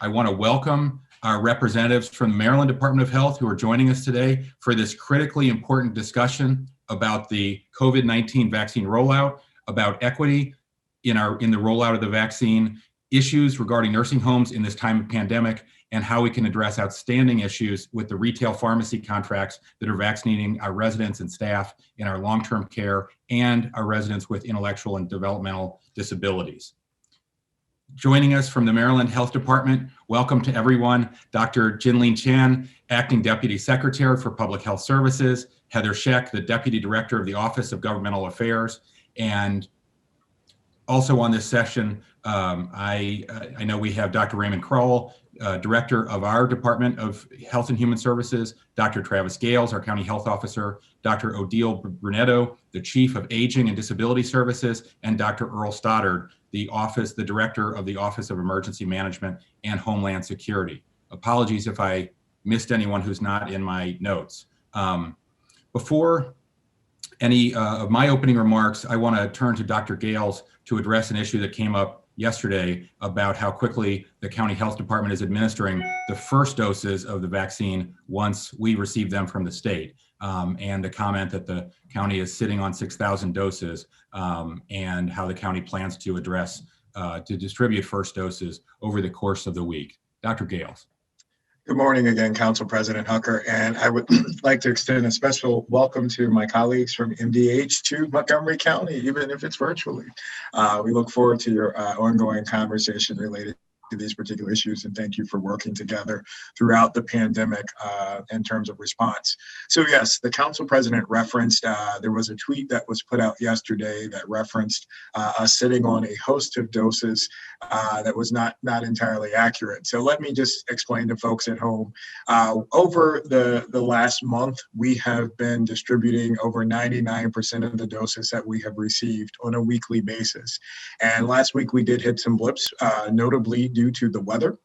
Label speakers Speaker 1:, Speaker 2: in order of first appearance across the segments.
Speaker 1: I want to welcome our representatives from the Maryland Department of Health who are joining us today for this critically important discussion about the COVID-19 vaccine rollout, about equity in the rollout of the vaccine, issues regarding nursing homes in this time of pandemic, and how we can address outstanding issues with the retail pharmacy contracts that are vaccinating our residents and staff in our long-term care and our residents with intellectual and developmental disabilities. Joining us from the Maryland Health Department, welcome to everyone, Dr. Jinlin Chan, Acting Deputy Secretary for Public Health Services, Heather Scheck, the Deputy Director of the Office of Governmental Affairs, and also on this session, I know we have Dr. Raymond Kroll, Director of our Department of Health and Human Services, Dr. Travis Gales, our County Health Officer, Dr. Odile Brunetto, the Chief of Aging and Disability Services, and Dr. Earl Stoddard, the Director of the Office of Emergency Management and Homeland Security. Apologies if I missed anyone who's not in my notes. Before any of my opening remarks, I want to turn to Dr. Gales to address an issue that came up yesterday about how quickly the County Health Department is administering the first doses of the vaccine once we receive them from the state, and the comment that the county is sitting on 6,000 doses, and how the county plans to distribute first doses over the course of the week. Dr. Gales.
Speaker 2: Good morning again, Council President Hucker, and I would like to extend a special welcome to my colleagues from MDH to Montgomery County, even if it's virtually. We look forward to your ongoing conversation related to these particular issues, and thank you for working together throughout the pandemic in terms of response. So yes, the Council President referenced, there was a tweet that was put out yesterday that referenced us sitting on a host of doses that was not entirely accurate. So let me just explain to folks at home. Over the last month, we have been distributing over 99% of the doses that we have received on a weekly basis. And last week we did hit some blips, notably due to the weather,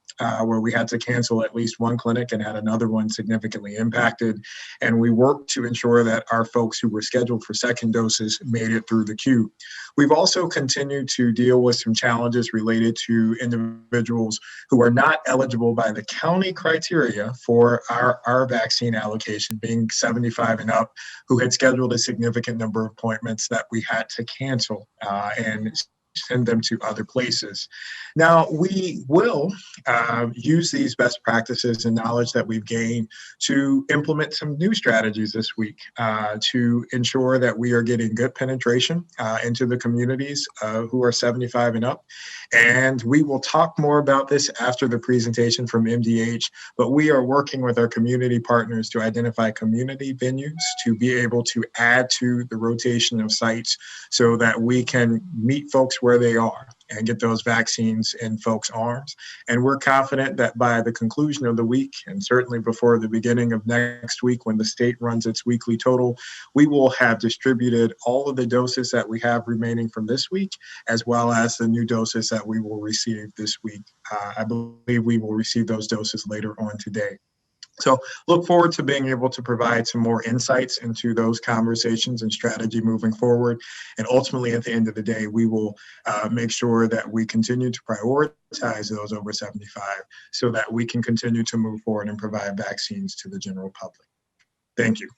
Speaker 2: where we had to cancel at least one clinic and had another one significantly impacted. And we worked to ensure that our folks who were scheduled for second doses made it through the queue. We've also continued to deal with some challenges related to individuals who are not eligible by the county criteria for our vaccine allocation, being 75 and up, who had scheduled a significant number of appointments that we had to cancel and send them to other places. Now, we will use these best practices and knowledge that we've gained to implement some new strategies this week to ensure that we are getting good penetration into the communities who are 75 and up. And we will talk more about this after the presentation from MDH, but we are working with our community partners to identify community venues to be able to add to the rotation of sites so that we can meet folks where they are and get those vaccines in folks' arms. And we're confident that by the conclusion of the week, and certainly before the beginning of next week when the state runs its weekly total, we will have distributed all of the doses that we have remaining from this week, as well as the new doses that we will receive this week. I believe we will receive those doses later on today. So look forward to being able to provide some more insights into those conversations and strategy moving forward. And ultimately, at the end of the day, we will make sure that we continue to prioritize those over 75 so that we can continue to move forward and provide vaccines to the general public. Thank you.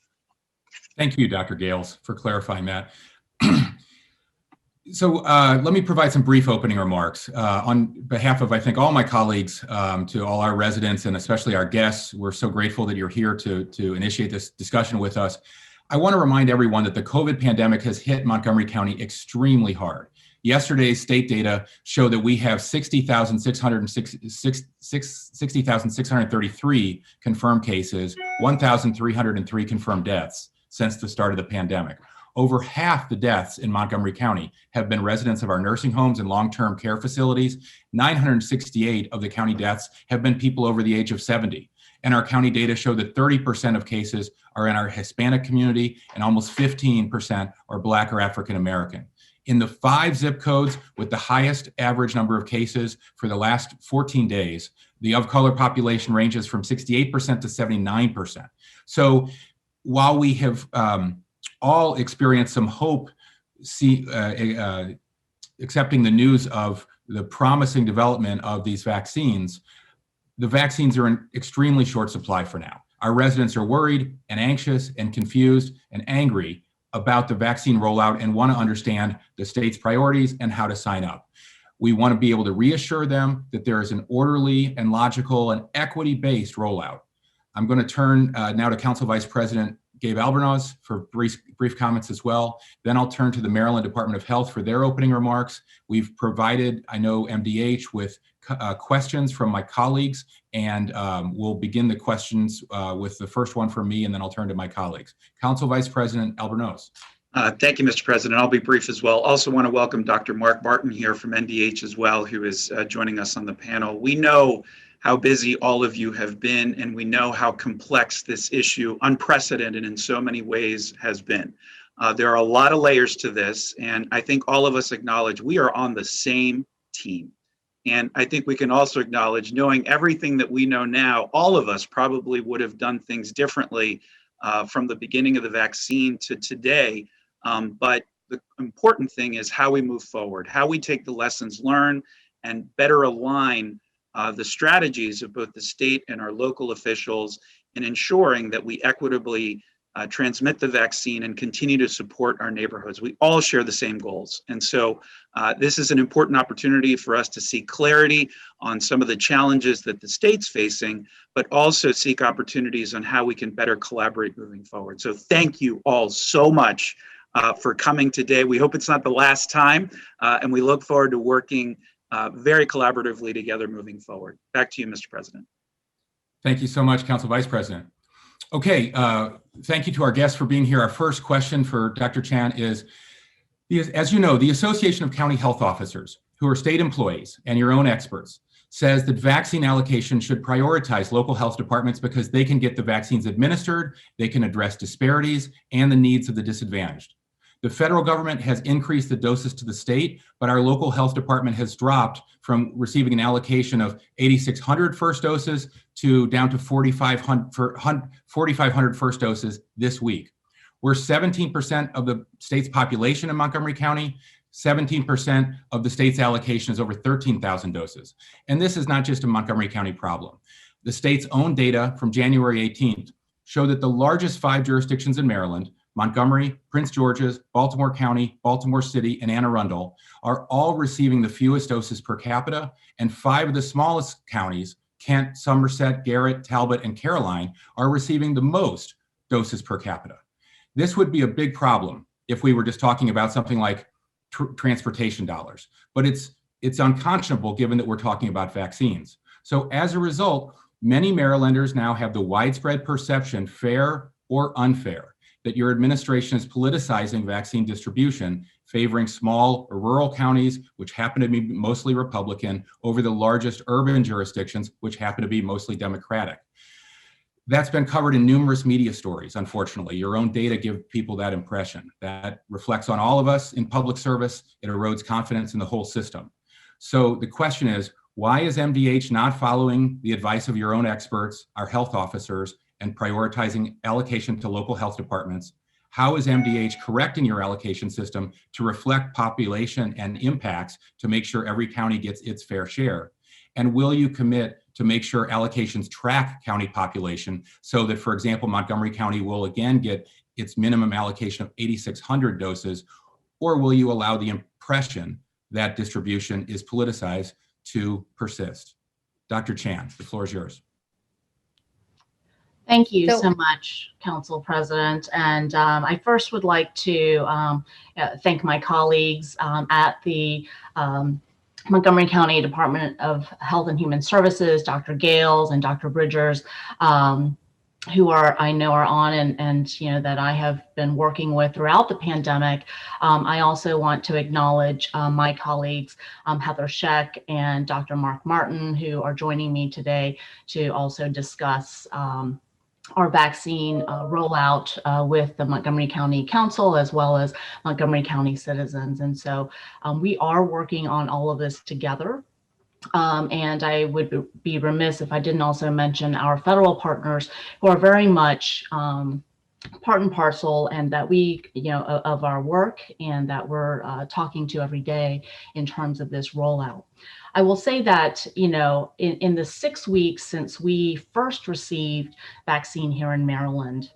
Speaker 1: Thank you, Dr. Gales, for clarifying that. So let me provide some brief opening remarks on behalf of, I think, all my colleagues, to all our residents and especially our guests. We're so grateful that you're here to initiate this discussion with us. I want to remind everyone that the COVID pandemic has hit Montgomery County extremely hard. Yesterday's state data show that we have 60,633 confirmed cases, 1,303 confirmed deaths since the start of the pandemic. Over half the deaths in Montgomery County have been residents of our nursing homes and long-term care facilities. 968 of the county deaths have been people over the age of 70. And our county data show that 30% of cases are in our Hispanic community and almost 15% are Black or African American. In the 5 zip codes with the highest average number of cases for the last 14 days, the of color population ranges from 68% to 79%. So while we have all experienced some hope accepting the news of the promising development of these vaccines, the vaccines are in extremely short supply for now. Our residents are worried and anxious and confused and angry about the vaccine rollout and want to understand the state's priorities and how to sign up. We want to be able to reassure them that there is an orderly and logical and equity-based rollout. I'm going to turn now to Council Vice President Gabe Albornoz for brief comments as well. Then I'll turn to the Maryland Department of Health for their opening remarks. We've provided, I know, MDH with questions from my colleagues, and we'll begin the questions with the first one from me, and then I'll turn to my colleagues. Council Vice President Albornoz.
Speaker 3: Thank you, Mr. President. I'll be brief as well. Also want to welcome Dr. Mark Martin here from NDH as well, who is joining us on the panel. We know how busy all of you have been, and we know how complex this issue, unprecedented in so many ways, has been. There are a lot of layers to this, and I think all of us acknowledge we are on the same team. And I think we can also acknowledge, knowing everything that we know now, all of us probably would have done things differently from the beginning of the vaccine to today. But the important thing is how we move forward, how we take the lessons learned and better align the strategies of both the state and our local officials in ensuring that we equitably transmit the vaccine and continue to support our neighborhoods. We all share the same goals. And so this is an important opportunity for us to seek clarity on some of the challenges that the state's facing, but also seek opportunities on how we can better collaborate moving forward. So thank you all so much for coming today. We hope it's not the last time, and we look forward to working very collaboratively together moving forward. Back to you, Mr. President.
Speaker 1: Thank you so much, Council Vice President. Okay, thank you to our guests for being here. Our first question for Dr. Chan is, as you know, the Association of County Health Officers, who are state employees and your own experts, says that vaccine allocation should prioritize local health departments because they can get the vaccines administered, they can address disparities and the needs of the disadvantaged. The federal government has increased the doses to the state, but our local health department has dropped from receiving an allocation of 8,600 first doses to down to 4,500 first doses this week. We're 17% of the state's population in Montgomery County. 17% of the state's allocation is over 13,000 doses. And this is not just a Montgomery County problem. The state's own data from January 18th show that the largest 5 jurisdictions in Maryland, Montgomery, Prince George's, Baltimore County, Baltimore City, and Anne Arundel, are all receiving the fewest doses per capita, and 5 of the smallest counties, Kent, Somerset, Garrett, Talbot, and Caroline, are receiving the most doses per capita. This would be a big problem if we were just talking about something like transportation dollars, but it's unconscionable given that we're talking about vaccines. So as a result, many Marylanders now have the widespread perception, fair or unfair, that your administration is politicizing vaccine distribution, favoring small or rural counties, which happen to be mostly Republican, over the largest urban jurisdictions, which happen to be mostly Democratic. That's been covered in numerous media stories, unfortunately. Your own data give people that impression. That reflects on all of us in public service. It erodes confidence in the whole system. So the question is, why is MDH not following the advice of your own experts, our health officers, and prioritizing allocation to local health departments? How is MDH correcting your allocation system to reflect population and impacts to make sure every county gets its fair share? And will you commit to make sure allocations track county population so that, for example, Montgomery County will again get its minimum allocation of 8,600 doses, or will you allow the impression that distribution is politicized to persist? Dr. Chan, the floor is yours.
Speaker 4: Thank you so much, Council President. And I first would like to thank my colleagues at the Montgomery County Department of Health and Human Services, Dr. Gales and Dr. Bridgers, who I know are on and you know that I have been working with throughout the pandemic. I also want to acknowledge my colleagues, Heather Scheck and Dr. Mark Martin, who are joining me today to also discuss our vaccine rollout with the Montgomery County Council as well as Montgomery County citizens. And so we are working on all of this together. And I would be remiss if I didn't also mention our federal partners who are very much part and parcel, and that we, you know, of our work, and that we're talking to every day in terms of this rollout. I will say that, in the 6 weeks since we first received vaccine here in Maryland,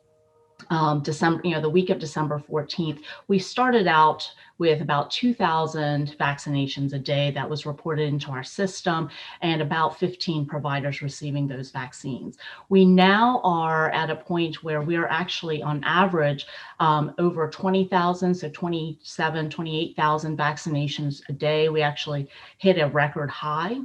Speaker 4: December, the week of December 14th, we started out with about 2,000 vaccinations a day that was reported into our system, and about 15 providers receiving those vaccines. We now are at a point where we are actually on average over 20,000, so 27, 28,000 vaccinations a day. We actually hit a record high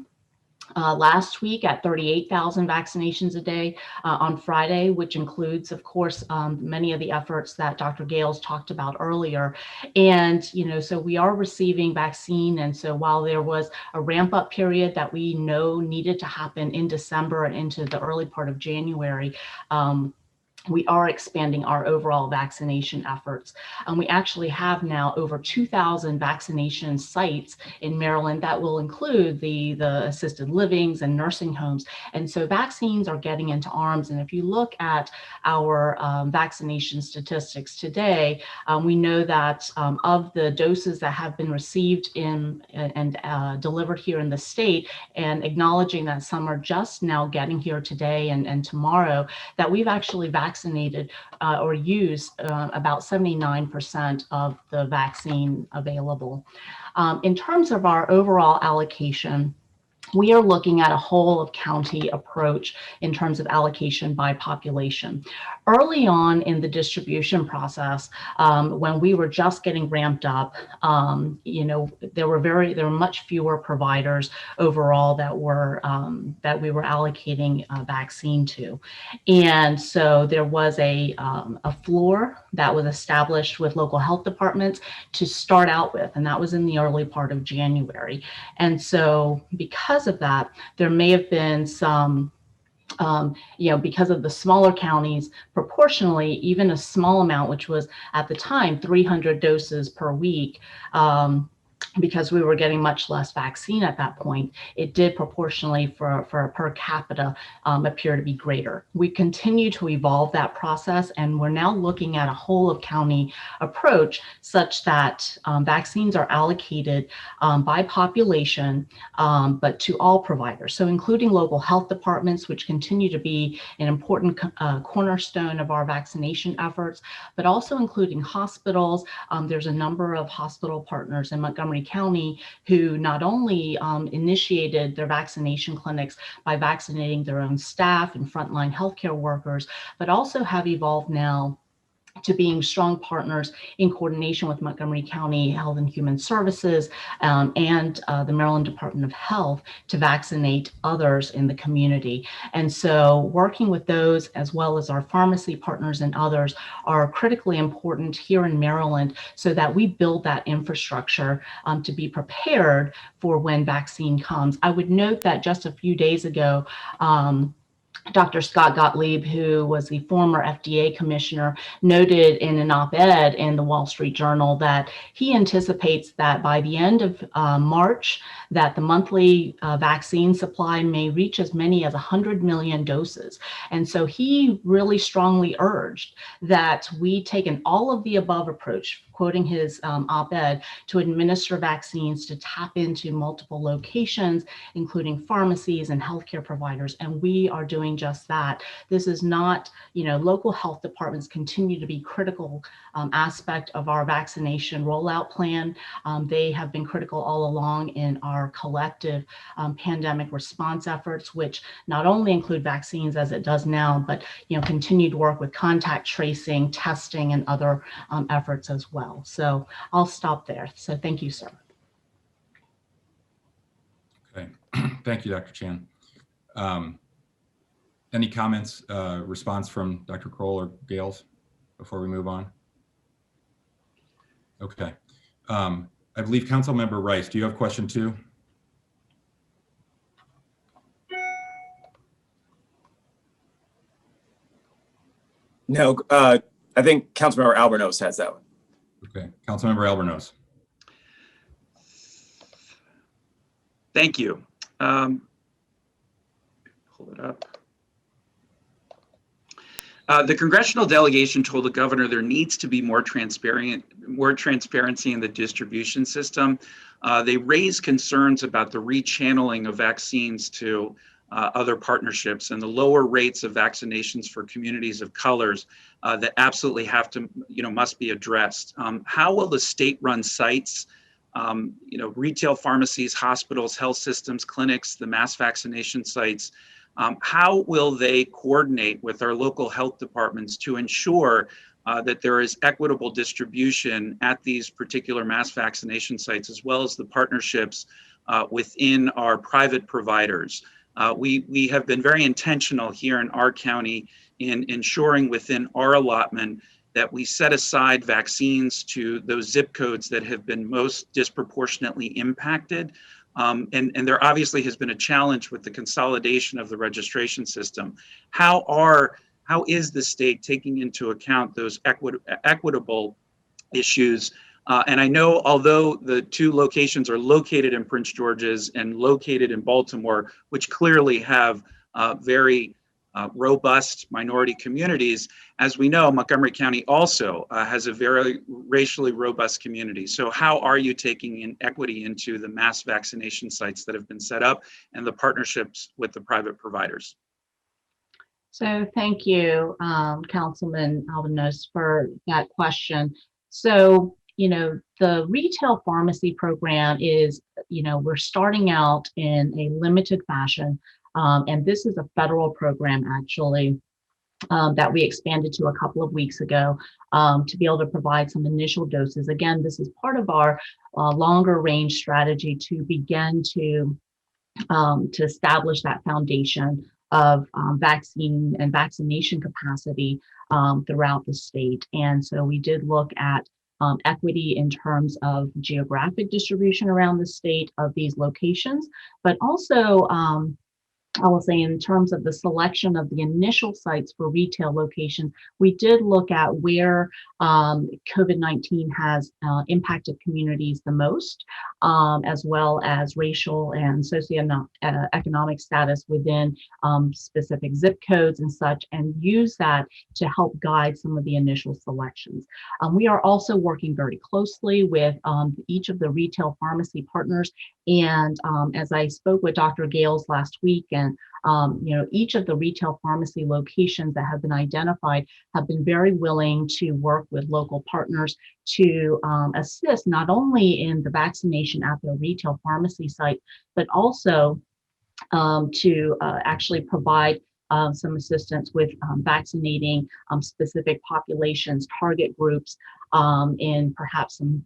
Speaker 4: last week at 38,000 vaccinations a day on Friday, which includes, of course, many of the efforts that Dr. Gales talked about earlier. And, so we are receiving vaccine. And so while there was a ramp up period that we know needed to happen in December and into the early part of January, we are expanding our overall vaccination efforts. And we actually have now over 2,000 vaccination sites in Maryland that will include the assisted livings and nursing homes. And so vaccines are getting into arms. And if you look at our vaccination statistics today, we know that of the doses that have been received and delivered here in the state, and acknowledging that some are just now getting here today and tomorrow, that we've actually vaccinated or used about 79% of the vaccine available. In terms of our overall allocation, we are looking at a whole of county approach in terms of allocation by population. Early on in the distribution process, when we were just getting ramped up, there were much fewer providers overall that we were allocating vaccine to, and so there was a floor that was established with local health departments to start out with, and that was in the early part of January. And so because of that, there may have been some, because of the smaller counties, proportionally, even a small amount, which was at the time 300 doses per week, because we were getting much less vaccine at that point, it did proportionally for a per capita appear to be greater. We continue to evolve that process, and we're now looking at a whole of county approach such that vaccines are allocated by population, but to all providers. So including local health departments, which continue to be an important cornerstone of our vaccination efforts, but also including hospitals. There's a number of hospital partners in Montgomery County who not only initiated their vaccination clinics by vaccinating their own staff and frontline healthcare workers, but also have evolved now to being strong partners in coordination with Montgomery County Health and Human Services and the Maryland Department of Health to vaccinate others in the community. And so working with those, as well as our pharmacy partners and others, are critically important here in Maryland so that we build that infrastructure to be prepared for when vaccine comes. I would note that just a few days ago, Dr. Scott Gottlieb, who was the former FDA commissioner, noted in an op-ed in the Wall Street Journal that he anticipates that by the end of March, that the monthly vaccine supply may reach as many as 100 million doses. And so he really strongly urged that we take an all of the above approach, quoting his op-ed, to administer vaccines to tap into multiple locations, including pharmacies and healthcare providers. And we are doing just that. This is not, local health departments continue to be critical aspect of our vaccination rollout plan. They have been critical all along in our collective pandemic response efforts, which not only include vaccines as it does now, but continued work with contact tracing, testing, and other efforts as well. So I'll stop there. So thank you, sir.
Speaker 1: Okay, thank you, Dr. Chan. Any comments, response from Dr. Kroll or Gales before we move on? Okay. I believe Councilmember Rice, do you have a question too?
Speaker 5: No, I think Councilmember Albornoz has that one.
Speaker 1: Okay, Councilmember Albornoz.
Speaker 3: Thank you. Pull it up. The congressional delegation told the governor there needs to be more transparency in the distribution system. They raised concerns about the rechanneling of vaccines to other partnerships and the lower rates of vaccinations for communities of colors that absolutely have to, must be addressed. How will the state-run sites, retail pharmacies, hospitals, health systems, clinics, the mass vaccination sites, how will they coordinate with our local health departments to ensure that there is equitable distribution at these particular mass vaccination sites, as well as the partnerships within our private providers? We have been very intentional here in our county in ensuring within our allotment that we set aside vaccines to those zip codes that have been most disproportionately impacted. And there obviously has been a challenge with the consolidation of the registration system. How is the state taking into account those equitable issues? And I know, although the two locations are located in Prince George's and located in Baltimore, which clearly have very robust minority communities, as we know, Montgomery County also has a very racially robust community. So how are you taking in equity into the mass vaccination sites that have been set up and the partnerships with the private providers?
Speaker 4: So thank you, Councilman Albanos, for that question. So, the retail pharmacy program is, we're starting out in a limited fashion. And this is a federal program, actually, that we expanded to a couple of weeks ago to be able to provide some initial doses. Again, this is part of our longer range strategy to begin to establish that foundation of vaccine and vaccination capacity throughout the state. And so we did look at equity in terms of geographic distribution around the state of these locations, but also I will say in terms of the selection of the initial sites for retail locations, we did look at where COVID-19 has impacted communities the most, as well as racial and socioeconomic status within specific zip codes and such, and use that to help guide some of the initial selections. We are also working very closely with each of the retail pharmacy partners. And as I spoke with Dr. Gales last week, and each of the retail pharmacy locations that have been identified have been very willing to work with local partners to assist not only in the vaccination at their retail pharmacy site, but also to actually provide some assistance with vaccinating specific populations, target groups in perhaps some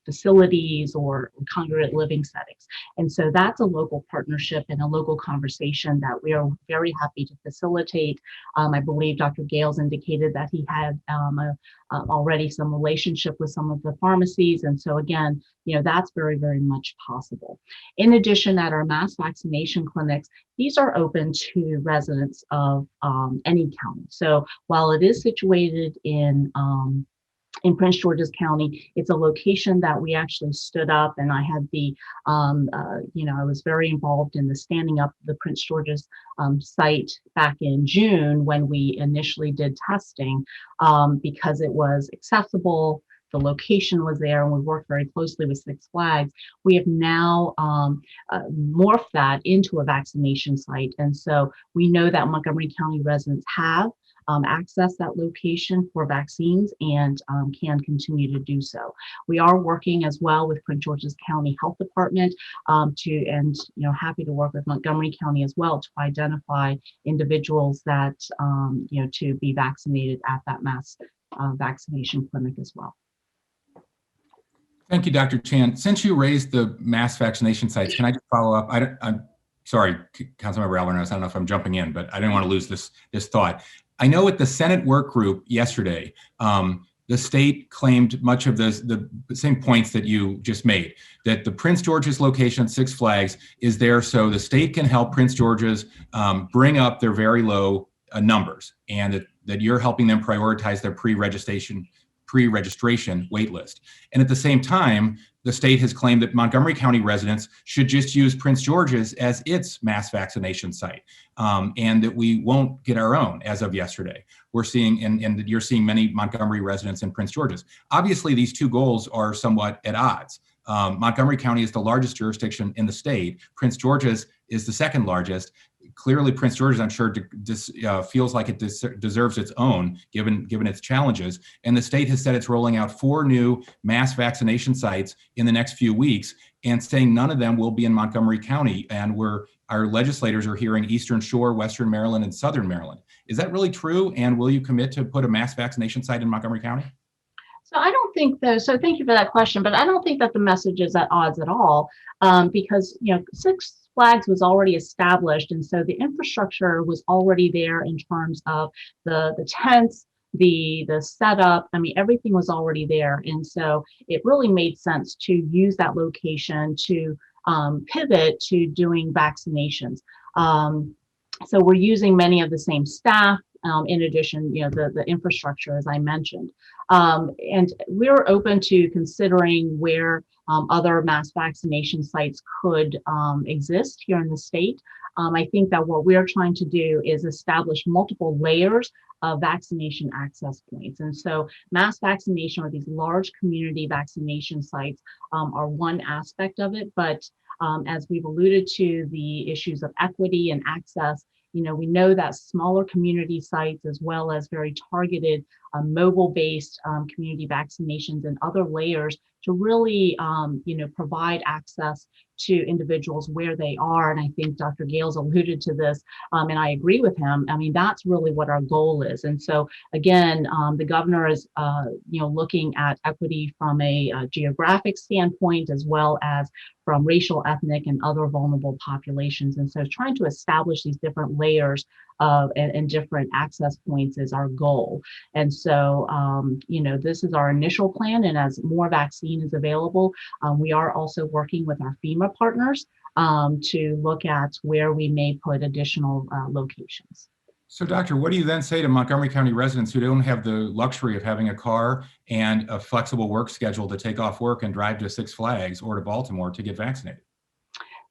Speaker 4: facilities or congregate living settings. And so that's a local partnership and a local conversation that we are very happy to facilitate. I believe Dr. Gales indicated that he had already some relationship with some of the pharmacies. And so again, that's very, very much possible. In addition, at our mass vaccination clinics, these are open to residents of any county. So while it is situated in Prince George's County, it's a location that we actually stood up, and I had the, I was very involved in the standing up the Prince George's site back in June when we initially did testing, because it was accessible. The location was there, and we worked very closely with Six Flags. We have now morphed that into a vaccination site. And so we know that Montgomery County residents have access that location for vaccines and can continue to do so. We are working as well with Prince George's County Health Department happy to work with Montgomery County as well to identify individuals that, to be vaccinated at that mass vaccination clinic as well.
Speaker 1: Thank you, Dr. Chan. Since you raised the mass vaccination sites, can I just follow up? I'm sorry, Councilmember Albanos, I don't know if I'm jumping in, but I didn't want to lose this thought. I know at the Senate work group yesterday, the state claimed much of the same points that you just made, that the Prince George's location, Six Flags, is there so the state can help Prince George's bring up their very low numbers, and that you're helping them prioritize their pre-registration wait list. And at the same time, the state has claimed that Montgomery County residents should just use Prince George's as its mass vaccination site, and that we won't get our own as of yesterday. We're seeing, and you're seeing many Montgomery residents in Prince George's. Obviously, these two goals are somewhat at odds. Montgomery County is the largest jurisdiction in the state. Prince George's is the second largest. Clearly, Prince George's, I'm sure, feels like it deserves its own, given its challenges. And the state has said it's rolling out 4 new mass vaccination sites in the next few weeks, and saying none of them will be in Montgomery County. And our legislators are hearing Eastern Shore, Western Maryland, and Southern Maryland. Is that really true? And will you commit to put a mass vaccination site in Montgomery County?
Speaker 4: So I don't think so thank you for that question, but I don't think that the message is at odds at all, because, Six Flags was already established. And so the infrastructure was already there in terms of the tents, the setup. I mean, everything was already there. And so it really made sense to use that location to pivot to doing vaccinations. So we're using many of the same staff. In addition, the infrastructure, as I mentioned, and we're open to considering where other mass vaccination sites could exist here in the state. I think that what we're trying to do is establish multiple layers of vaccination access points. And so mass vaccination, or these large community vaccination sites, are one aspect of it. But as we've alluded to, the issues of equity and access, we know that smaller community sites, as well as very targeted mobile-based community vaccinations and other layers, to really, provide access to individuals where they are. And I think Dr. Gales alluded to this, and I agree with him. I mean, that's really what our goal is. And so, again, the governor is, looking at equity from a geographic standpoint, as well as from racial, ethnic, and other vulnerable populations. And so trying to establish these different layers of and different access points is our goal. And so, this is our initial plan. And as more vaccine is available, we are also working with our FEMA partners to look at where we may put additional locations.
Speaker 1: So, Doctor, what do you then say to Montgomery County residents who don't have the luxury of having a car and a flexible work schedule to take off work and drive to Six Flags or to Baltimore to get vaccinated?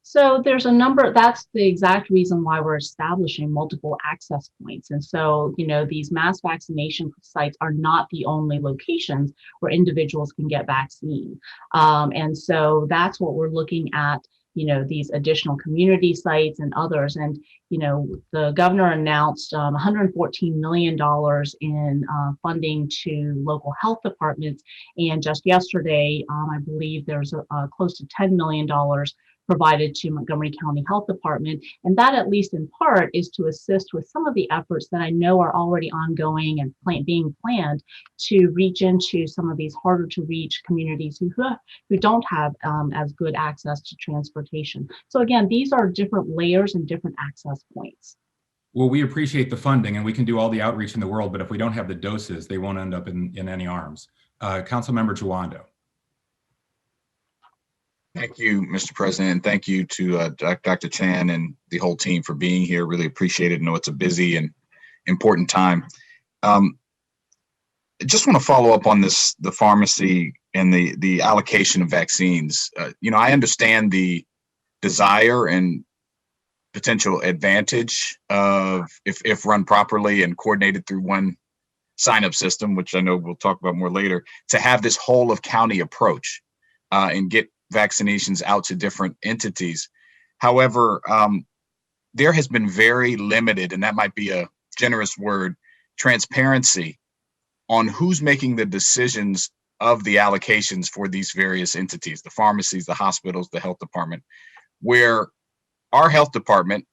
Speaker 4: So there's a number, that's the exact reason why we're establishing multiple access points. And so, these mass vaccination sites are not the only locations where individuals can get vaccine. And so that's what we're looking at, these additional community sites and others. And, the governor announced $114 million in funding to local health departments. And just yesterday, I believe there's close to $10 million provided to Montgomery County Health Department. And that, at least in part, is to assist with some of the efforts that I know are already ongoing and being planned to reach into some of these harder to reach communities who don't have as good access to transportation. So again, these are different layers and different access points.
Speaker 1: Well, we appreciate the funding and we can do all the outreach in the world, but if we don't have the doses, they won't end up in any arms. Councilmember Jawando.
Speaker 6: Thank you, Mr. President. Thank you to Dr. Chan and the whole team for being here. Really appreciate it. I know it's a busy and important time. I just want to follow up on the pharmacy and the allocation of vaccines. I understand the desire and potential advantage of, if run properly and coordinated through one sign-up system, which I know we'll talk about more later, to have this whole of county approach and get vaccinations out to different entities. However, there has been very limited, and that might be a generous word, transparency on who's making the decisions of the allocations for these various entities, the pharmacies, the hospitals, the health department, where our health department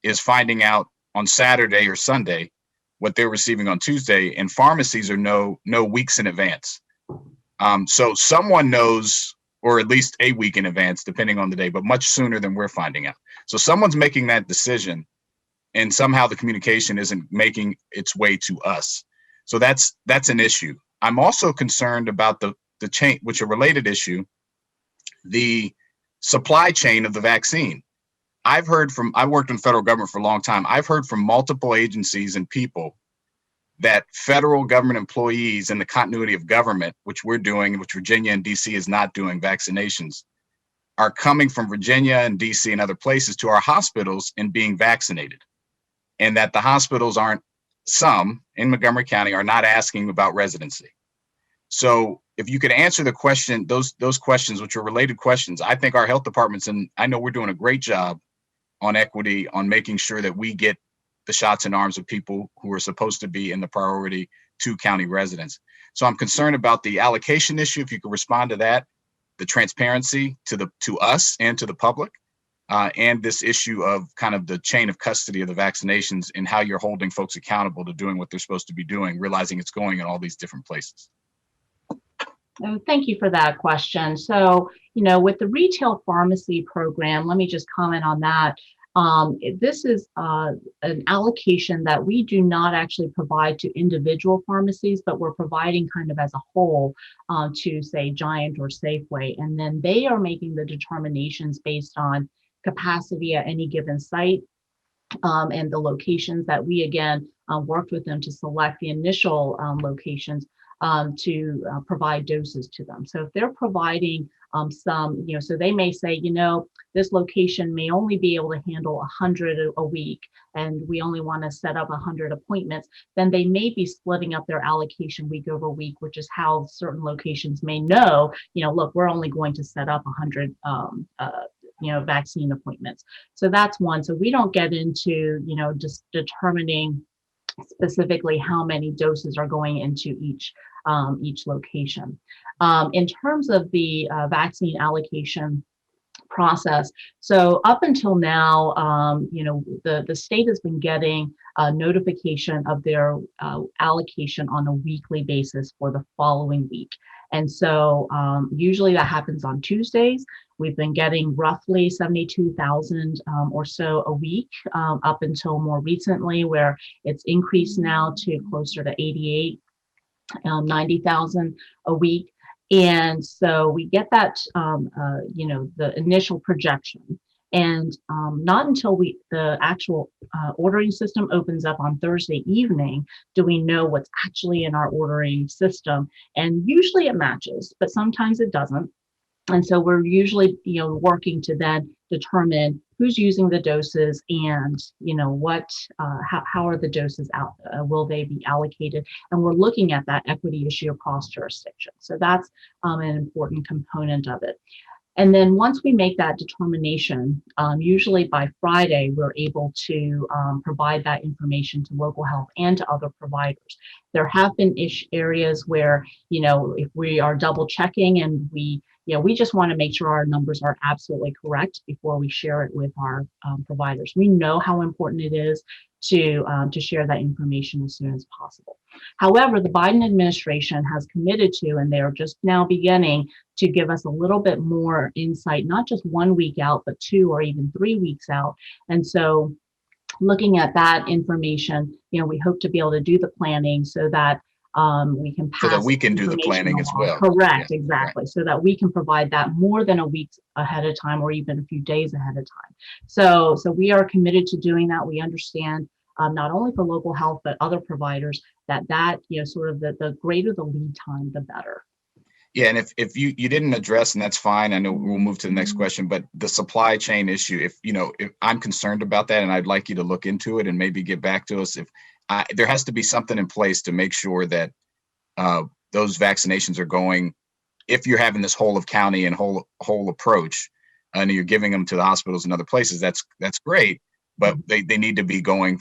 Speaker 6: is finding out on Saturday or Sunday what they're receiving on Tuesday, and pharmacies are no weeks in advance. So someone knows, or at least a week in advance, depending on the day, but much sooner than we're finding out. So someone's making that decision, and somehow the communication isn't making its way to us. So that's an issue. I'm also concerned about the chain, which a related issue, the supply chain of the vaccine. I worked in federal government for a long time. I've heard from multiple agencies and people that federal government employees in the continuity of government, which we're doing, which Virginia and DC is not doing vaccinations, are coming from Virginia and DC and other places to our hospitals and being vaccinated. And that the hospitals aren't, some in Montgomery County are not asking about residency. So if you could answer the question, those questions, which are related questions, I think our health departments, and I know we're doing a great job on equity, on making sure that we get the shots in arms of people who are supposed to be in the priority 2 county residents. So I'm concerned about the allocation issue. If you could respond to that, the transparency to us and to the public, and this issue of kind of the chain of custody of the vaccinations and how you're holding folks accountable to doing what they're supposed to be doing, realizing it's going in all these different places.
Speaker 4: Thank you for that question. So, with the retail pharmacy program, let me just comment on that. This is an allocation that we do not actually provide to individual pharmacies, but we're providing kind of as a whole to, say, Giant or Safeway. And then they are making the determinations based on capacity at any given site and the locations that we, again, worked with them to select the initial locations to provide doses to them. So if they're providing some, so they may say, this location may only be able to handle 100 a week, and we only want to set up 100 appointments, then they may be splitting up their allocation week over week, which is how certain locations may know, look, we're only going to set up 100 vaccine appointments. So that's one. So we don't get into, just determining specifically how many doses are going into each location. In terms of the vaccine allocation process, so up until now, the state has been getting a notification of their allocation on a weekly basis for the following week. And so usually that happens on Tuesdays. We've been getting roughly 72,000 or so a week up until more recently, where it's increased now to closer to 88, 90,000 a week. And so we get that, the initial projection. And not until the actual ordering system opens up on Thursday evening do we know what's actually in our ordering system. And usually it matches, but sometimes it doesn't. And so we're usually, working to then determine who's using the doses and, how are the doses out? Will they be allocated? And we're looking at that equity issue across jurisdictions. So that's an important component of it. And then once we make that determination, usually by Friday, we're able to provide that information to local health and to other providers. There have been areas where, if we are double checking and we just want to make sure our numbers are absolutely correct before we share it with our providers. We know how important it is to share that information as soon as possible. However, the Biden administration has committed to, and they are just now beginning to give us a little bit more insight, not just 1 week out, but 2 or even 3 weeks out. And so looking at that information, we hope to be able to do the planning so that we can pass.
Speaker 6: So that we can do the planning as well.
Speaker 4: Correct,
Speaker 6: Yeah,
Speaker 4: exactly.
Speaker 6: right.
Speaker 4: So that we can provide that more than a week ahead of time, or even a few days ahead of time. So we are committed to doing that. We understand not only for local health, but other providers that sort of the greater the lead time, the better.
Speaker 6: Yeah, and if you didn't address, and that's fine, I know we'll move to the next question, but the supply chain issue, if I'm concerned about that, and I'd like you to look into it and maybe get back to us. There has to be something in place to make sure that those vaccinations are going, if you're having this whole of county and whole approach, and you're giving them to the hospitals and other places, that's great, but they need to be going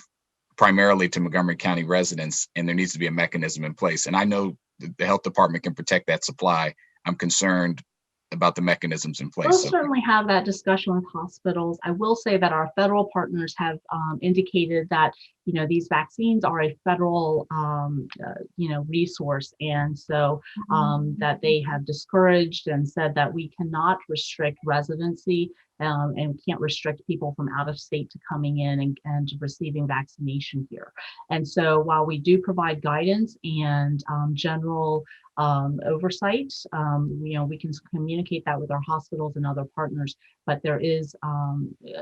Speaker 6: primarily to Montgomery County residents, and there needs to be a mechanism in place. And I know the health department can protect that supply. I'm concerned about the mechanisms in place.
Speaker 4: We'll certainly have that discussion with hospitals. I will say that our federal partners have indicated that these vaccines are a federal resource, and so that they have discouraged and said that we cannot restrict residency and we can't restrict people from out of state to coming in and receiving vaccination here. And so while we do provide guidance and general oversight, we can communicate that with our hospitals and other partners, but there is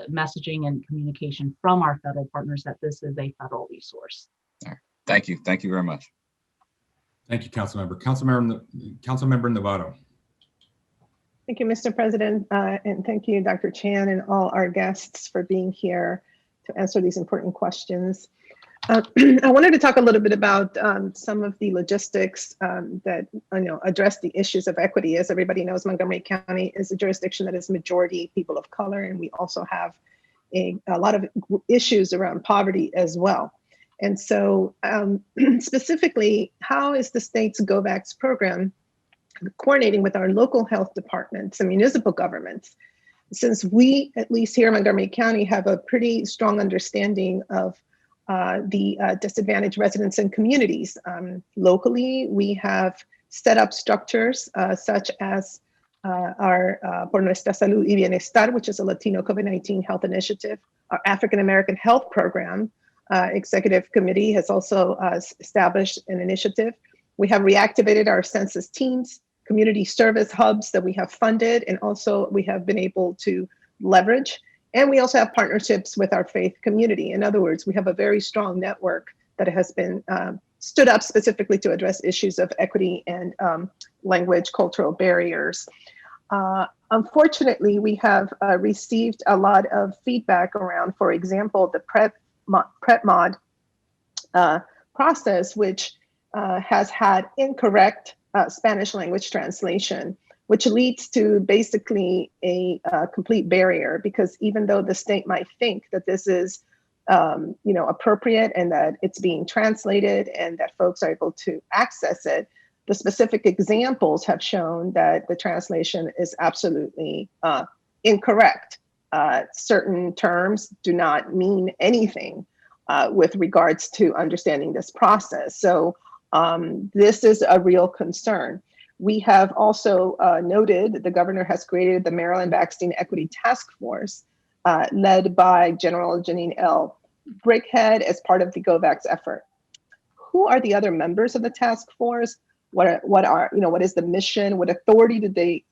Speaker 4: messaging and communication from our federal partners that this is a federal resource.
Speaker 6: Thank you. Thank you very much.
Speaker 1: Thank you, Councilmember. Councilmember Novato.
Speaker 7: Thank you, Mr. President, and thank you, Dr. Chan, and all our guests for being here to answer these important questions. I wanted to talk a little bit about some of the logistics that address the issues of equity. As everybody knows, Montgomery County is a jurisdiction that is majority people of color, and we also have a lot of issues around poverty as well. And so specifically, how is the state's GoVax program coordinating with our local health departments and municipal governments? Since we, at least here in Montgomery County, have a pretty strong understanding of the disadvantaged residents and communities. Locally, we have set up structures such as our Por Nuestra Salud y Bienestar, which is a Latino COVID-19 health initiative. Our African American Health Program Executive Committee has also established an initiative. We have reactivated our census teams, community service hubs that we have funded, and also we have been able to leverage. And we also have partnerships with our faith community. In other words, we have a very strong network that has been stood up specifically to address issues of equity and language, cultural barriers. Unfortunately, we have received a lot of feedback around, for example, the Prepmod process, which has had incorrect Spanish language translation, which leads to basically a complete barrier, because even though the state might think that this is appropriate and that it's being translated and that folks are able to access it, the specific examples have shown that the translation is absolutely incorrect. Certain terms do not mean anything with regards to understanding this process. So this is a real concern. We have also noted that the governor has created the Maryland Vaccine Equity Task Force, led by General Janine L. Brickhead as part of the GoVax effort. Who are the other members of the task force? What is the mission? What authority do they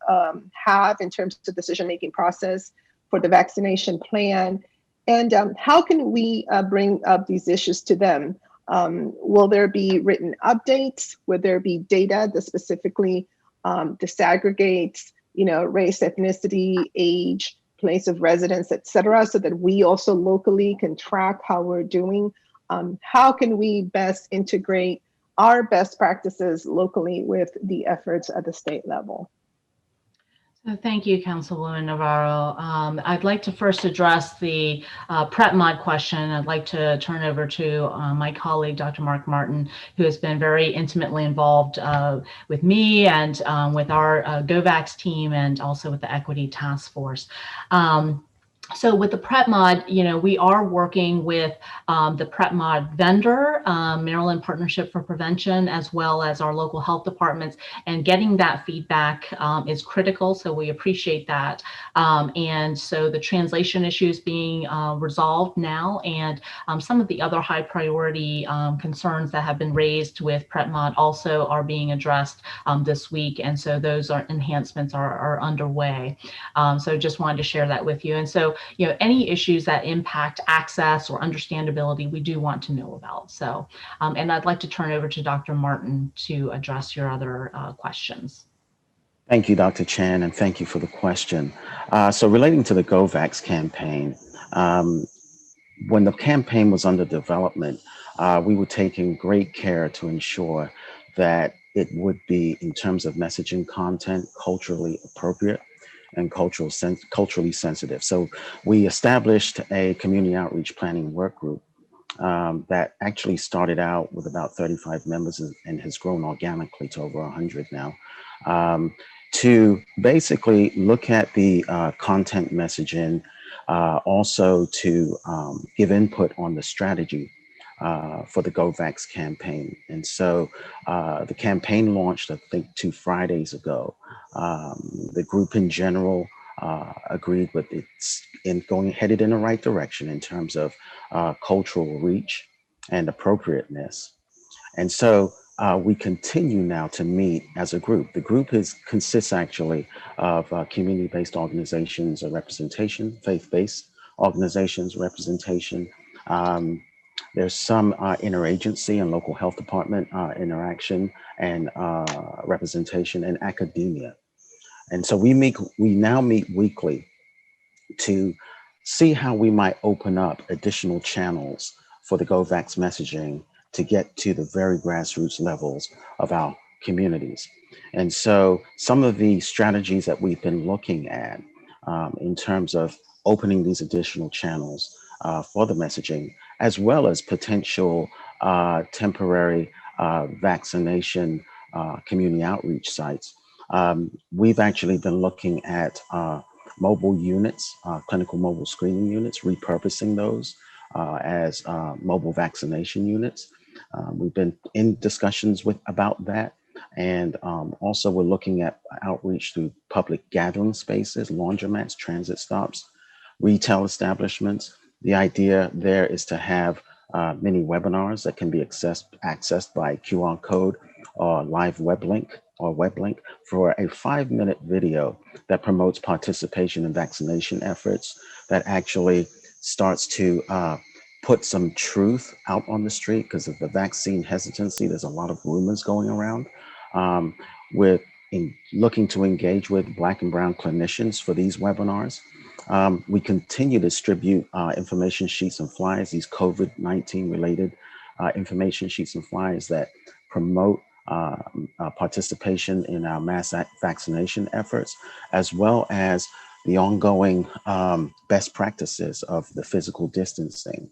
Speaker 7: have in terms of decision-making process for the vaccination plan? And how can we bring up these issues to them? Will there be written updates? Will there be data that specifically disaggregates, race, ethnicity, age, place of residence, et cetera, so that we also locally can track how we're doing? How can we best integrate our best practices locally with the efforts at the state level?
Speaker 4: So thank you, Councilwoman Navarro. I'd like to first address the Prepmod question. I'd like to turn over to my colleague, Dr. Mark Martin, who has been very intimately involved with me and with our GoVax team, and also with the Equity Task Force. So with the Prepmod, we are working with the Prepmod vendor, Maryland Partnership for Prevention, as well as our local health departments, and getting that feedback is critical. So we appreciate that. And so the translation issues being resolved now, and some of the other high priority concerns that have been raised with Prepmod also are being addressed this week. And so those enhancements are underway. So just wanted to share that with you. And so any issues that impact access or understandability, we do want to know about. So, and I'd like to turn over to Dr. Martin to address your other questions.
Speaker 8: Thank you, Dr. Chan, and thank you for the question. So relating to the GoVax campaign, when the campaign was under development, we were taking great care to ensure that it would be, in terms of messaging content, culturally appropriate and culturally sensitive. So we established a community outreach planning work group that actually started out with about 35 members and has grown organically to over 100 now, to basically look at the content messaging, also to give input on the strategy for the GoVax campaign. And so the campaign launched, I think, 2 Fridays ago. The group in general agreed with it's headed in the right direction in terms of cultural reach and appropriateness. And so we continue now to meet as a group. The group consists actually of community-based organizations, representation, faith-based organizations, representation, There's some interagency and local health department interaction and representation in academia. And so we now meet weekly to see how we might open up additional channels for the GoVax messaging to get to the very grassroots levels of our communities. And so some of the strategies that we've been looking at in terms of opening these additional channels for the messaging, as well as potential temporary vaccination community outreach sites. We've actually been looking at mobile units, clinical mobile screening units, repurposing those as mobile vaccination units. We've been in discussions about that. And also we're looking at outreach through public gathering spaces, laundromats, transit stops, retail establishments. The idea there is to have mini webinars that can be accessed by QR code or live web link for a 5-minute video that promotes participation in vaccination efforts, that actually starts to put some truth out on the street because of the vaccine hesitancy. There's a lot of rumors going around. We're looking to engage with Black and Brown clinicians for these webinars. We continue to distribute information sheets and flyers, these COVID-19 related information sheets and flyers that promote participation in our mass vaccination efforts, as well as the ongoing best practices of the physical distancing,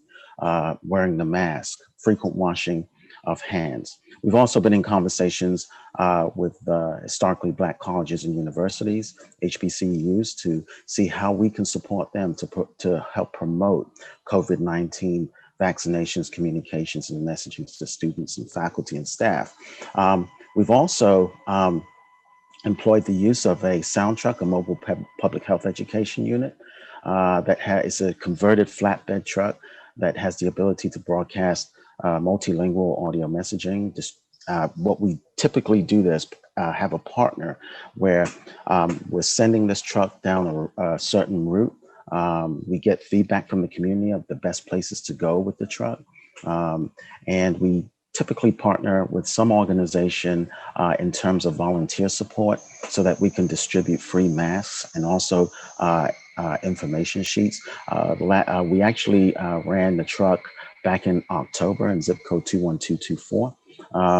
Speaker 8: wearing the mask, frequent washing of hands. We've also been in conversations with historically Black colleges and universities, HBCUs, to see how we can support them to help promote COVID-19 vaccinations, communications, and messaging to students and faculty and staff. We've also employed the use of a sound truck, a mobile public health education unit that is a converted flatbed truck that has the ability to broadcast multilingual audio messaging. What we typically do is have a partner where we're sending this truck down a certain route. We get feedback from the community of the best places to go with the truck. And we typically partner with some organization in terms of volunteer support so that we can distribute free masks and also information sheets. We actually ran the truck back in October in zip code 21224,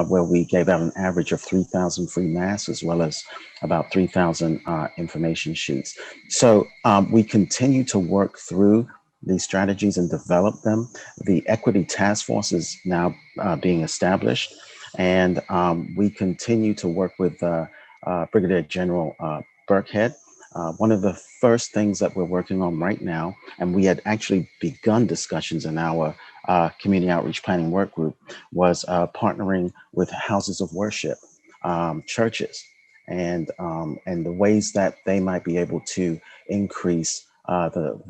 Speaker 8: where we gave out an average of 3,000 free masks, as well as about 3,000 information sheets. So we continue to work through these strategies and develop them. The Equity Task Force is now being established, and we continue to work with Brigadier General Burkhead. One of the first things that we're working on right now, and we had actually begun discussions in our community outreach planning work group, was partnering with houses of worship, churches, and the ways that they might be able to increase the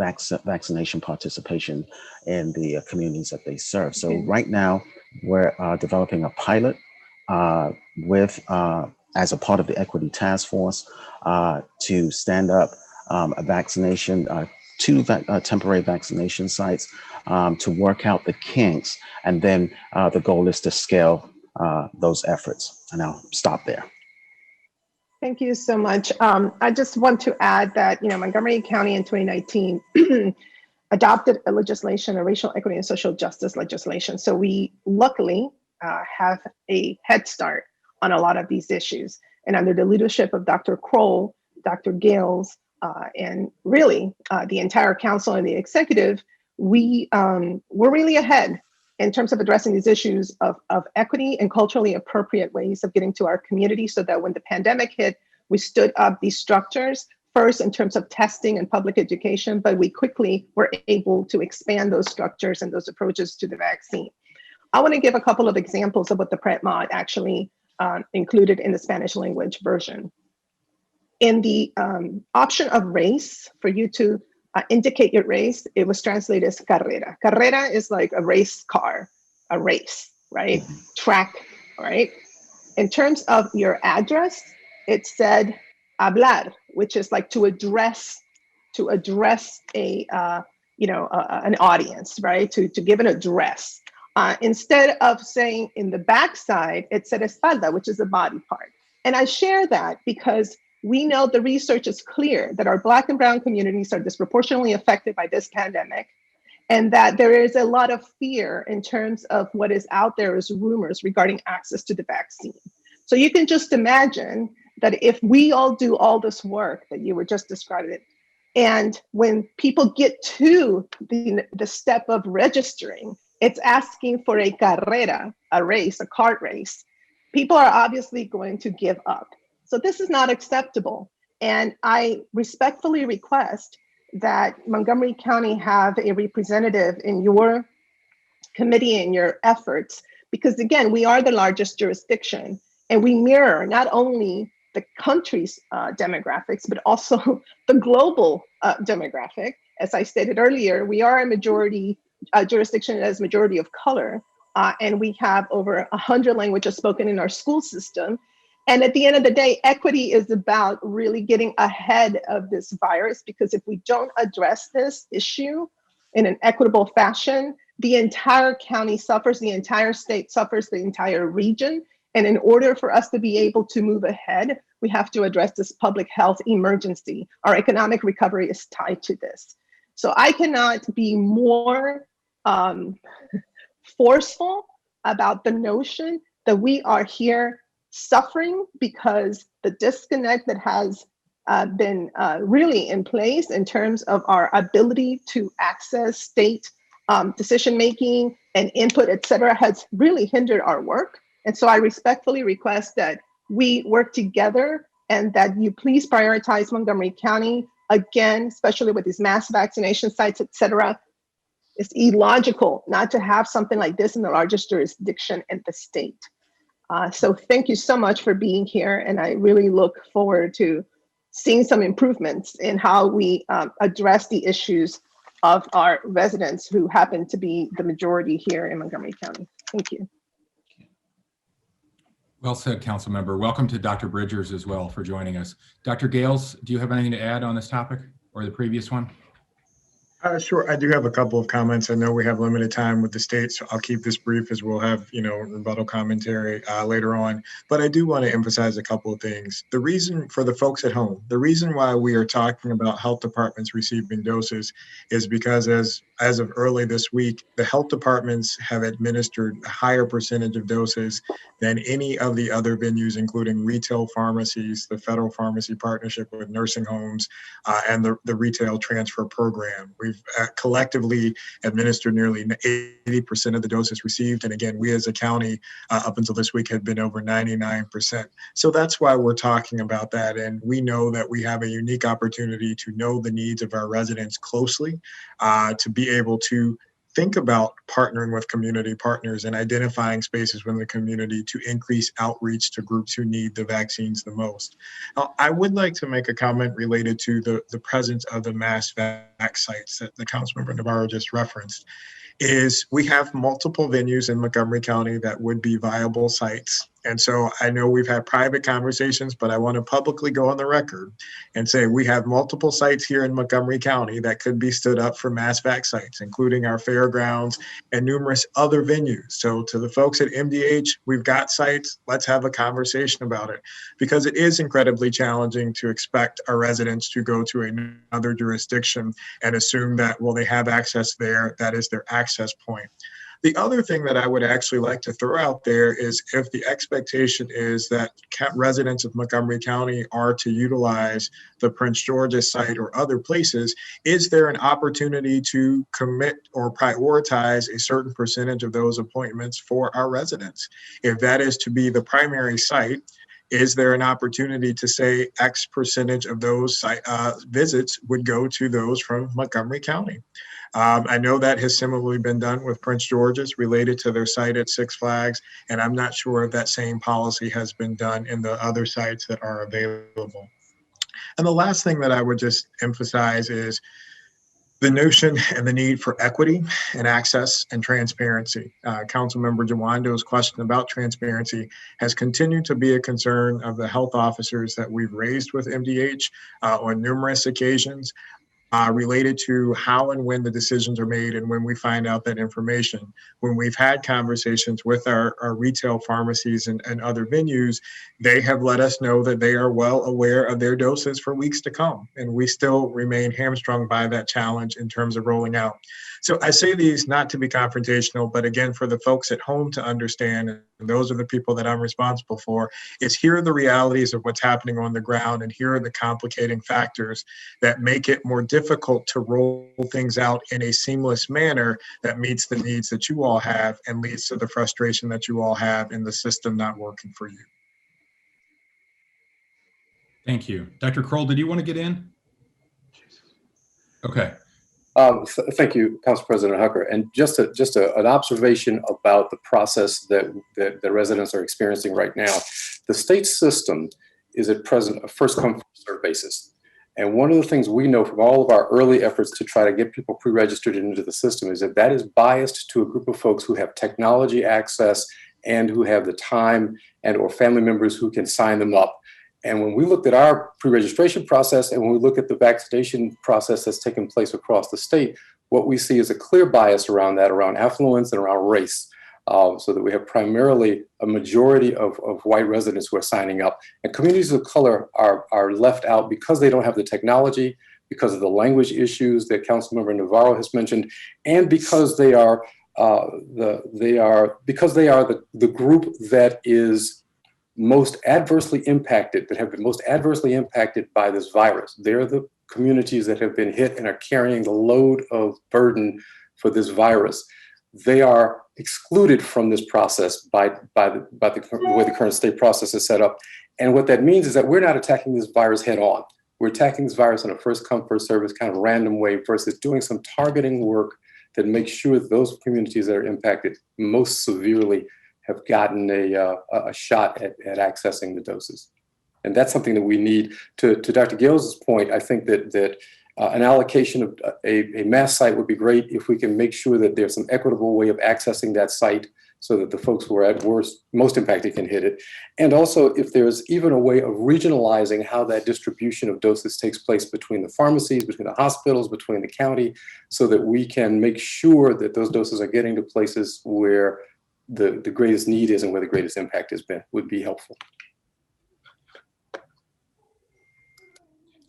Speaker 8: vaccination participation in the communities that they serve. So right now, we're developing a pilot with as a part of the Equity Task Force to stand up a vaccination, two temporary vaccination sites to work out the kinks. And then the goal is to scale those efforts. And I'll stop there.
Speaker 7: Thank you so much. I just want to add that, Montgomery County in 2019 adopted a legislation, a racial equity and social justice legislation. So we luckily have a head start on a lot of these issues. And under the leadership of Dr. Kroll, Dr. Gales, and really the entire council and the executive, we're really ahead in terms of addressing these issues of equity and culturally appropriate ways of getting to our community, so that when the pandemic hit, we stood up these structures, first in terms of testing and public education, but we quickly were able to expand those structures and those approaches to the vaccine. I want to give a couple of examples of what the Prepmod actually included in the Spanish language version. In the option of race, for you to indicate your race, it was translated as carrera. Carrera is like a race car, a race, right? Track, right? In terms of your address, it said hablar, which is like to address a an audience, right? To give an address. Instead of saying in the backside, it said espalda, which is the body part. And I share that because we know the research is clear that our Black and Brown communities are disproportionately affected by this pandemic, and that there is a lot of fear in terms of what is out there as rumors regarding access to the vaccine. So you can just imagine that if we all do all this work that you were just describing, and when people get to the step of registering, it's asking for a carrera, a race, a cart race, people are obviously going to give up. So this is not acceptable. And I respectfully request that Montgomery County have a representative in your committee and your efforts, because again, we are the largest jurisdiction and we mirror not only the country's demographics, but also the global demographic. As I stated earlier, we are a majority jurisdiction that has majority of color, and we have over 100 languages spoken in our school system. And at the end of the day, equity is about really getting ahead of this virus, because if we don't address this issue in an equitable fashion, the entire county suffers, the entire state suffers, the entire region. And in order for us to be able to move ahead, we have to address this public health emergency. Our economic recovery is tied to this. So I cannot be more forceful about the notion that we are here suffering because the disconnect that has been really in place in terms of our ability to access state decision-making and input, et cetera, has really hindered our work. And so I respectfully request that we work together and that you please prioritize Montgomery County, again, especially with these mass vaccination sites, et cetera. It's illogical not to have something like this in the largest jurisdiction in the state. So thank you so much for being here. And I really look forward to seeing some improvements in how we address the issues of our residents who happen to be the majority here in Montgomery County. Thank you.
Speaker 1: Well said, Council Member. Welcome to Dr. Bridgers as well for joining us. Dr. Gales, do you have anything to add on this topic or the previous one?
Speaker 2: Sure. I do have a couple of comments. I know we have limited time with the state, so I'll keep this brief as we'll have, rebuttal commentary later on. But I do want to emphasize a couple of things. The reason for the folks at home, the reason why we are talking about health departments receiving doses is because as of early this week, the health departments have administered a higher percentage of doses than any of the other venues, including retail pharmacies, the federal pharmacy partnership with nursing homes, and the retail transfer program. We've collectively administered nearly 80% of the doses received. And again, we as a county up until this week had been over 99%. So that's why we're talking about that. And we know that we have a unique opportunity to know the needs of our residents closely, to be able to think about partnering with community partners and identifying spaces within the community to increase outreach to groups who need the vaccines the most. Now, I would like to make a comment related to the presence of the mass vac sites that the Councilmember Navarro just referenced. Is we have multiple venues in Montgomery County that would be viable sites. And so I know we've had private conversations, but I want to publicly go on the record and say we have multiple sites here in Montgomery County that could be stood up for mass vac sites, including our fairgrounds and numerous other venues. So to the folks at MDH, we've got sites. Let's have a conversation about it, because it is incredibly challenging to expect our residents to go to another jurisdiction and assume that, well, they have access there. That is their access point. The other thing that I would actually like to throw out there is if the expectation is that residents of Montgomery County are to utilize the Prince George's site or other places, is there an opportunity to commit or prioritize a certain percentage of those appointments for our residents? If that is to be the primary site, is there an opportunity to say X percentage of those visits would go to those from Montgomery County? I know that has similarly been done with Prince George's related to their site at Six Flags, and I'm not sure if that same policy has been done in the other sites that are available. And the last thing that I would just emphasize is the notion and the need for equity and access and transparency. Councilmember Jawando's question about transparency has continued to be a concern of the health officers that we've raised with MDH on numerous occasions. related to how and when the decisions are made and when we find out that information. When we've had conversations with our retail pharmacies and other venues, they have let us know that they are well aware of their doses for weeks to come. And we still remain hamstrung by that challenge in terms of rolling out. So I say these not to be confrontational, but again, for the folks at home to understand, and those are the people that I'm responsible for, is here are the realities of what's happening on the ground, and here are the complicating factors that make it more difficult to roll things out in a seamless manner that meets the needs that you all have and leads to the frustration that you all have in the system not working for you.
Speaker 1: Thank you. Dr. Kroll, did you want to get in? Okay.
Speaker 9: Thank you, Council President Hucker. And just an observation about the process that the residents are experiencing right now. The state system is at present a first come, first served basis. And one of the things we know from all of our early efforts to try to get people pre-registered into the system is that that is biased to a group of folks who have technology access and who have the time and or family members who can sign them up. And when we looked at our pre-registration process and when we look at the vaccination process that's taken place across the state, what we see is a clear bias around that, around affluence and around race. So that we have primarily a majority of white residents who are signing up. And communities of color are left out because they don't have the technology, because of the language issues that Councilmember Navarro has mentioned, and because they are the group that is most adversely impacted, that have been most adversely impacted by this virus. They're the communities that have been hit and are carrying the load of burden for this virus. They are excluded from this process by the way the current state process is set up. And what that means is that we're not attacking this virus head on. We're attacking this virus in a first come, first served kind of random way versus doing some targeting work that makes sure that those communities that are impacted most severely have gotten a shot at accessing the doses. And that's something that we need. To Dr. Gales' point, I think that an allocation of a mass site would be great if we can make sure that there's some equitable way of accessing that site so that the folks who are at worst, most impacted can hit it. And also if there's even a way of regionalizing how that distribution of doses takes place between the pharmacies, between the hospitals, between the county, so that we can make sure that those doses are getting to places where the greatest need is and where the greatest impact has been, would be helpful.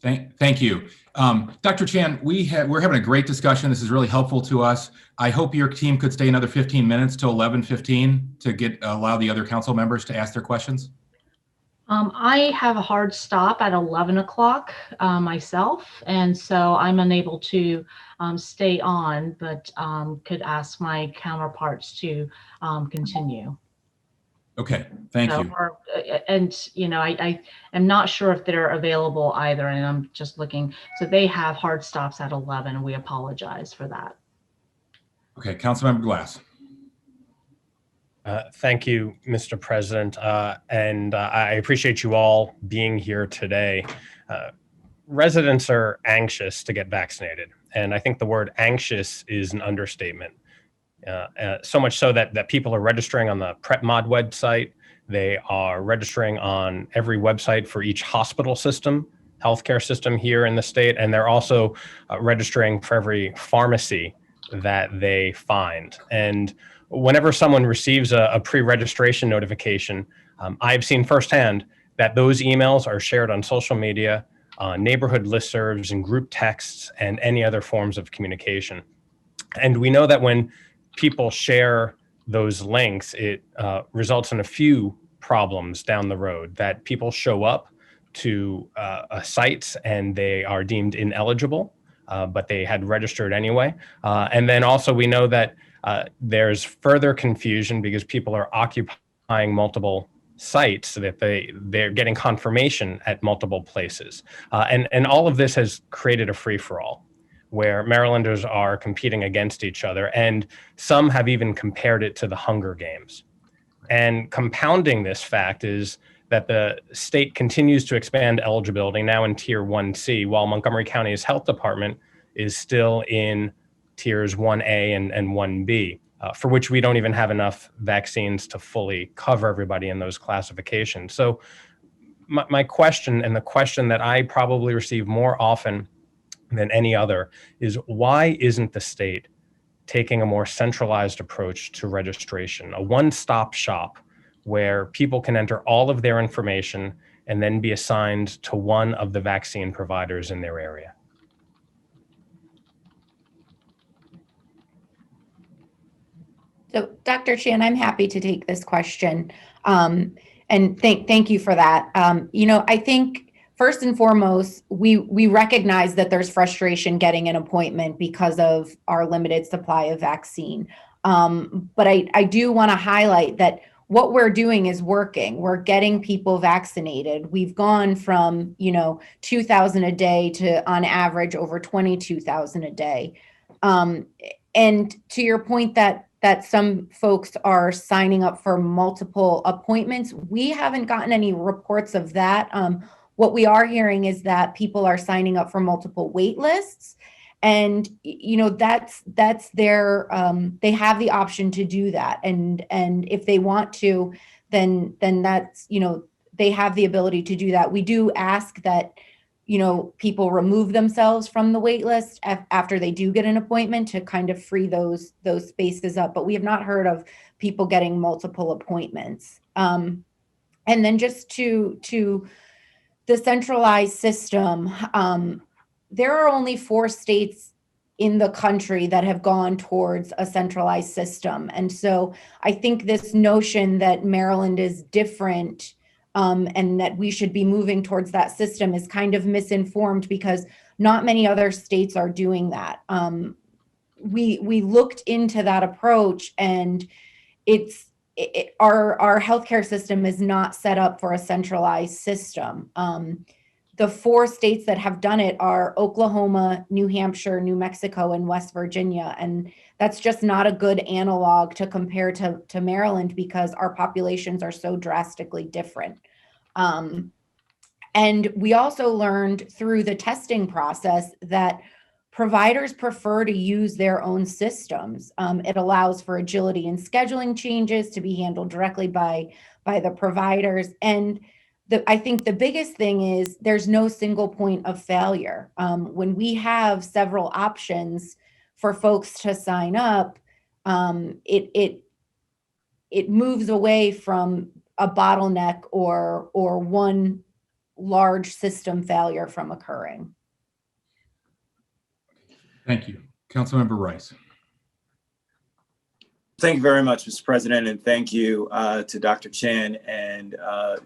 Speaker 1: Thank you. Dr. Chan, we're having a great discussion. This is really helpful to us. I hope your team could stay another 15 minutes till 11:15 to allow the other council members to ask their questions.
Speaker 4: I have a hard stop at 11 o'clock myself, and so I'm unable to stay on, but could ask my counterparts to continue.
Speaker 1: Okay, thank you.
Speaker 4: And you know, I am not sure if they're available either, and I'm just looking. So they have hard stops at 11, and we apologize for that.
Speaker 1: Okay, Councilmember Glass.
Speaker 10: Thank you, Mr. President, and I appreciate you all being here today. Residents are anxious to get vaccinated, and I think the word anxious is an understatement. So much so that people are registering on the Prepmod website. They are registering on every website for each hospital system, healthcare system here in the state, and they're also registering for every pharmacy that they find. And whenever someone receives a pre-registration notification, I've seen firsthand that those emails are shared on social media, neighborhood listservs, and group texts, and any other forms of communication. And we know that when people share those links, it results in a few problems down the road, that people show up to sites and they are deemed ineligible, but they had registered anyway. And then also we know that there's further confusion because people are occupying multiple sites so that they're getting confirmation at multiple places. And all of this has created a free-for-all where Marylanders are competing against each other, and some have even compared it to the Hunger Games. And compounding this fact is that the state continues to expand eligibility now in Tier 1C, while Montgomery County's health department is still in Tiers 1A and 1B, for which we don't even have enough vaccines to fully cover everybody in those classifications. So my question, and the question that I probably receive more often than any other is, why isn't the state taking a more centralized approach to registration, a one-stop shop where people can enter all of their information and then be assigned to one of the vaccine providers in their area?
Speaker 11: So, Dr. Chan, I'm happy to take this question. And thank you for that. I think first and foremost, we recognize that there's frustration getting an appointment because of our limited supply of vaccine. But I do want to highlight that what we're doing is working. We're getting people vaccinated. We've gone from, 2,000 a day to on average over 22,000 a day. And to your point that some folks are signing up for multiple appointments, we haven't gotten any reports of that. What we are hearing is that people are signing up for multiple wait lists. And, that's their, they have the option to do that. And if they want to, then that's, they have the ability to do that. We do ask that, people remove themselves from the wait list after they do get an appointment to kind of free those spaces up. But we have not heard of people getting multiple appointments. And then just to the centralized system, there are only 4 states in the country that have gone towards a centralized system. And so I think this notion that Maryland is different and that we should be moving towards that system is kind of misinformed, because not many other states are doing that. We looked into that approach, and our healthcare system is not set up for a centralized system. The 4 states that have done it are Oklahoma, New Hampshire, New Mexico, and West Virginia. And that's just not a good analog to compare to Maryland, because our populations are so drastically different. And we also learned through the testing process that providers prefer to use their own systems. It allows for agility in scheduling changes to be handled directly by the providers. And I think the biggest thing is there's no single point of failure. When we have several options for folks to sign up, it moves away from a bottleneck or one large system failure from occurring.
Speaker 1: Thank you. Councilmember Rice.
Speaker 5: Thank you very much, Mr. President, and thank you to Dr. Chan and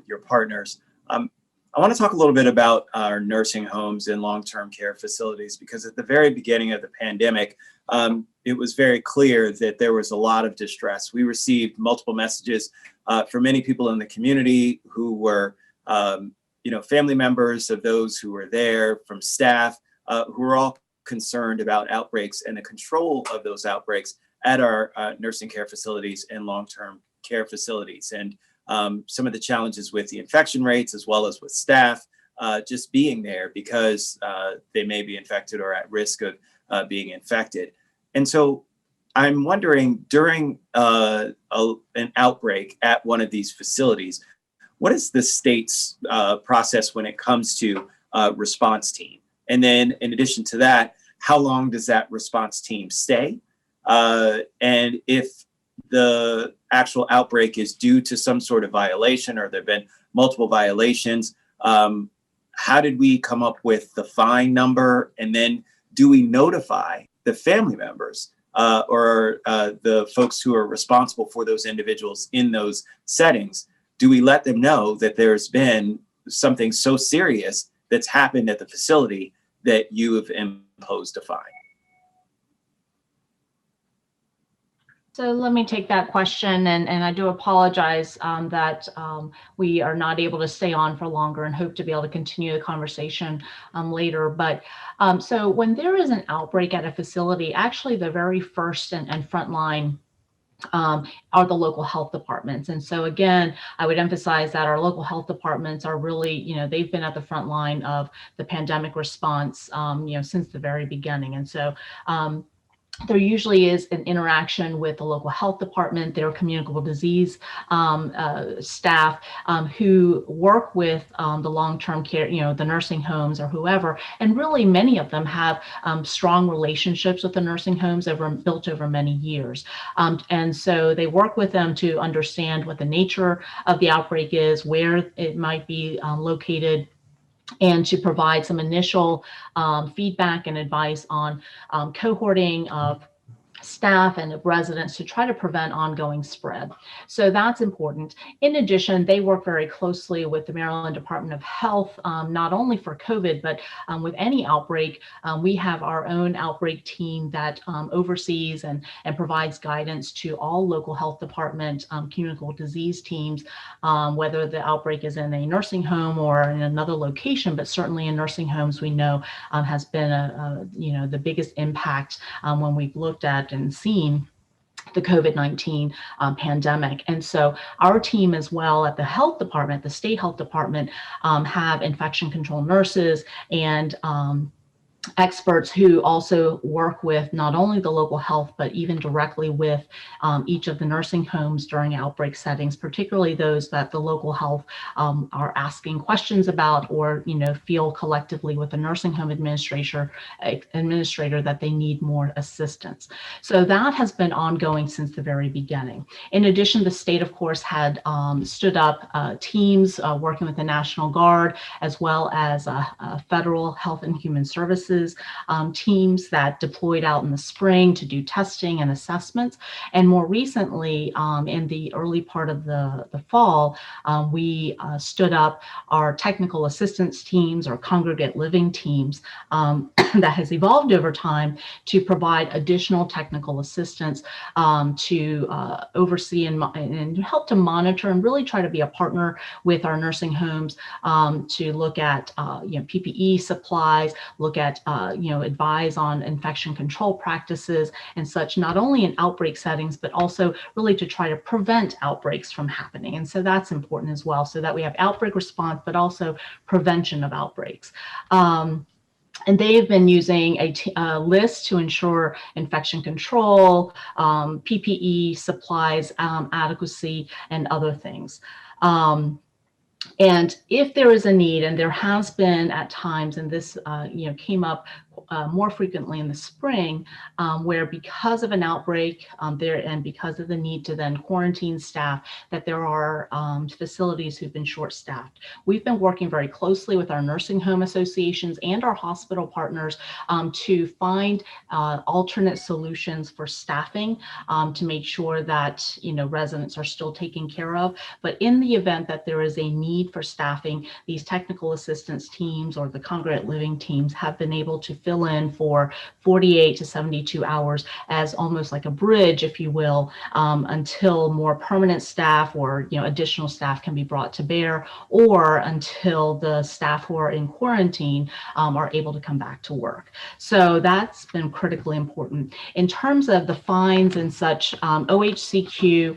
Speaker 5: your partners. I want to talk a little bit about our nursing homes and long-term care facilities, because at the very beginning of the pandemic, it was very clear that there was a lot of distress. We received multiple messages from many people in the community who were, family members of those who were there, from staff, who were all concerned about outbreaks and the control of those outbreaks at our nursing care facilities and long-term care facilities. And some of the challenges with the infection rates, as well as with staff just being there because they may be infected or at risk of being infected. And so I'm wondering, during an outbreak at one of these facilities, what is the state's process when it comes to response team? And then in addition to that, how long does that response team stay? And if the actual outbreak is due to some sort of violation, or there have been multiple violations, how did we come up with the fine number? And then do we notify the family members or the folks who are responsible for those individuals in those settings? Do we let them know that there's been something so serious that's happened at the facility that you have imposed a fine?
Speaker 4: So let me take that question, and I do apologize that we are not able to stay on for longer, and hope to be able to continue the conversation later. But so when there is an outbreak at a facility, actually the very first and front line are the local health departments. And so again, I would emphasize that our local health departments are really, they've been at the front line of the pandemic response, since the very beginning. And so there usually is an interaction with the local health department, their communicable disease staff who work with the long-term care, the nursing homes or whoever. And really many of them have strong relationships with the nursing homes built over many years. And so they work with them to understand what the nature of the outbreak is, where it might be located, and to provide some initial feedback and advice on cohorting of staff and of residents to try to prevent ongoing spread. So that's important. In addition, they work very closely with the Maryland Department of Health, not only for COVID, but with any outbreak. We have our own outbreak team that oversees and provides guidance to all local health department communicable disease teams, whether the outbreak is in a nursing home or in another location, but certainly in nursing homes we know has been the biggest impact when we've looked at and seen the COVID-19 pandemic. And so our team as well at the health department, the state health department, have infection control nurses and experts who also work with not only the local health, but even directly with each of the nursing homes during outbreak settings, particularly those that the local health are asking questions about, or feel collectively with the nursing home administrator that they need more assistance. So that has been ongoing since the very beginning. In addition, the state, of course, had stood up teams working with the National Guard, as well as federal health and human services teams that deployed out in the spring to do testing and assessments. And more recently, in the early part of the fall, we stood up our technical assistance teams or congregate living teams that has evolved over time to provide additional technical assistance to oversee and help to monitor and really try to be a partner with our nursing homes to look at PPE supplies, look at advise on infection control practices and such, not only in outbreak settings, but also really to try to prevent outbreaks from happening. And so that's important as well, so that we have outbreak response, but also prevention of outbreaks. And they've been using a list to ensure infection control, PPE supplies, adequacy, and other things. And if there is a need, and there has been at times, and this came up more frequently in the spring, where because of an outbreak and because of the need to then quarantine staff, that there are facilities who've been short-staffed. We've been working very closely with our nursing home associations and our hospital partners to find alternate solutions for staffing to make sure that residents are still taken care of. But in the event that there is a need for staffing, these technical assistance teams or the congregate living teams have been able to fill in for 48 to 72 hours as almost like a bridge, if you will, until more permanent staff or additional staff can be brought to bear, or until the staff who are in quarantine are able to come back to work. So that's been critically important. In terms of the fines and such, OHCQ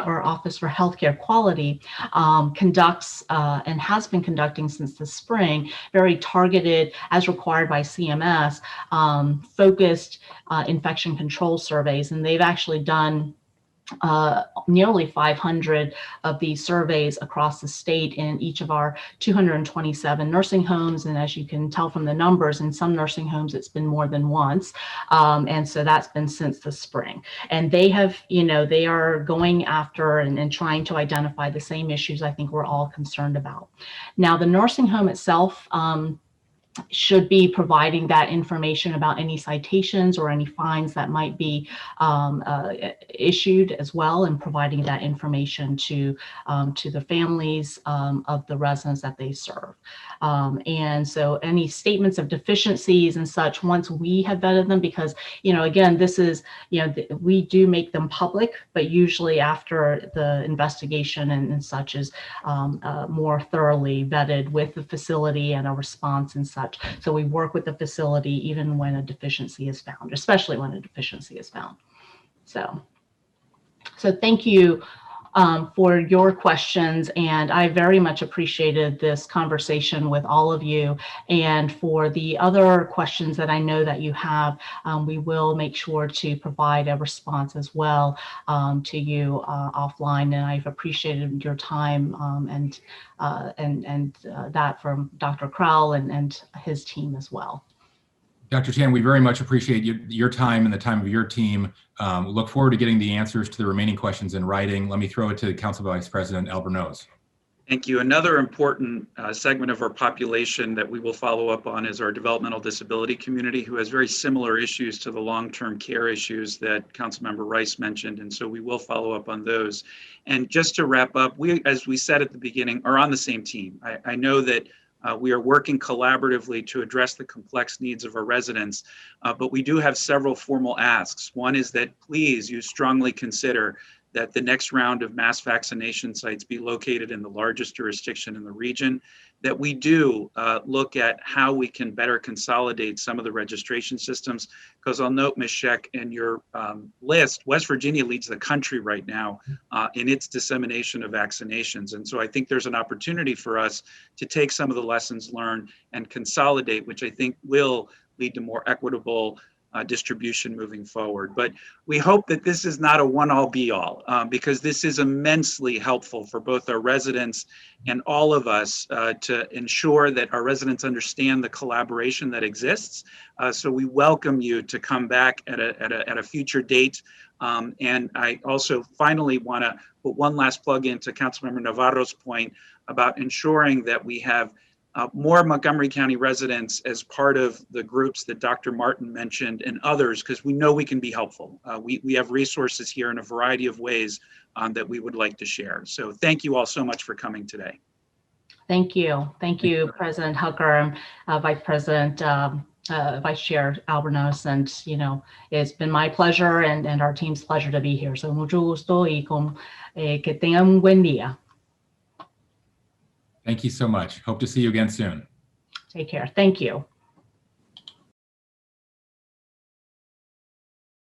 Speaker 4: or Office for Healthcare Quality conducts and has been conducting since the spring very targeted, as required by CMS, focused infection control surveys. And they've actually done nearly 500 of these surveys across the state in each of our 227 nursing homes. And as you can tell from the numbers, in some nursing homes, it's been more than once. And so that's been since the spring. And they have, they are going after and trying to identify the same issues I think we're all concerned about. Now, the nursing home itself should be providing that information about any citations or any fines that might be issued as well, and providing that information to the families of the residents that they serve. And so any statements of deficiencies and such, once we have vetted them, because, again, this is, we do make them public, but usually after the investigation and such is more thoroughly vetted with the facility and a response and such. So we work with the facility even when a deficiency is found, especially when a deficiency is found. So thank you for your questions, and I very much appreciated this conversation with all of you. And for the other questions that I know that you have, we will make sure to provide a response as well to you offline. And I've appreciated your time and that from Dr. Kroll and his team as well.
Speaker 1: Dr. Chan, we very much appreciate your time and the time of your team. Look forward to getting the answers to the remaining questions in writing. Let me throw it to Council Vice President Albornoz.
Speaker 3: Thank you. Another important segment of our population that we will follow up on is our developmental disability community, who has very similar issues to the long-term care issues that Councilmember Rice mentioned. And so we will follow up on those. And just to wrap up, we, as we said at the beginning, are on the same team. I know that we are working collaboratively to address the complex needs of our residents, but we do have several formal asks. One is that please, you strongly consider that the next round of mass vaccination sites be located in the largest jurisdiction in the region, that we do look at how we can better consolidate some of the registration systems, because I'll note, Ms. Scheck, in your list, West Virginia leads the country right now in its dissemination of vaccinations. And so I think there's an opportunity for us to take some of the lessons learned and consolidate, which I think will lead to more equitable distribution moving forward. But we hope that this is not a one-all be-all, because this is immensely helpful for both our residents and all of us to ensure that our residents understand the collaboration that exists. So we welcome you to come back at a future date. And I also finally want to put one last plug into Councilmember Navarro's point about ensuring that we have more Montgomery County residents as part of the groups that Dr. Martin mentioned and others, because we know we can be helpful. We have resources here in a variety of ways that we would like to share. So thank you all so much for coming today.
Speaker 4: Thank you. Thank you, President Hucker, Vice President, Vice Chair Albornoz, and it's been my pleasure and our team's pleasure to be here. So mucho gusto y que tengan un buen día.
Speaker 1: Thank you so much. Hope to see you again soon.
Speaker 4: Take care. Thank you.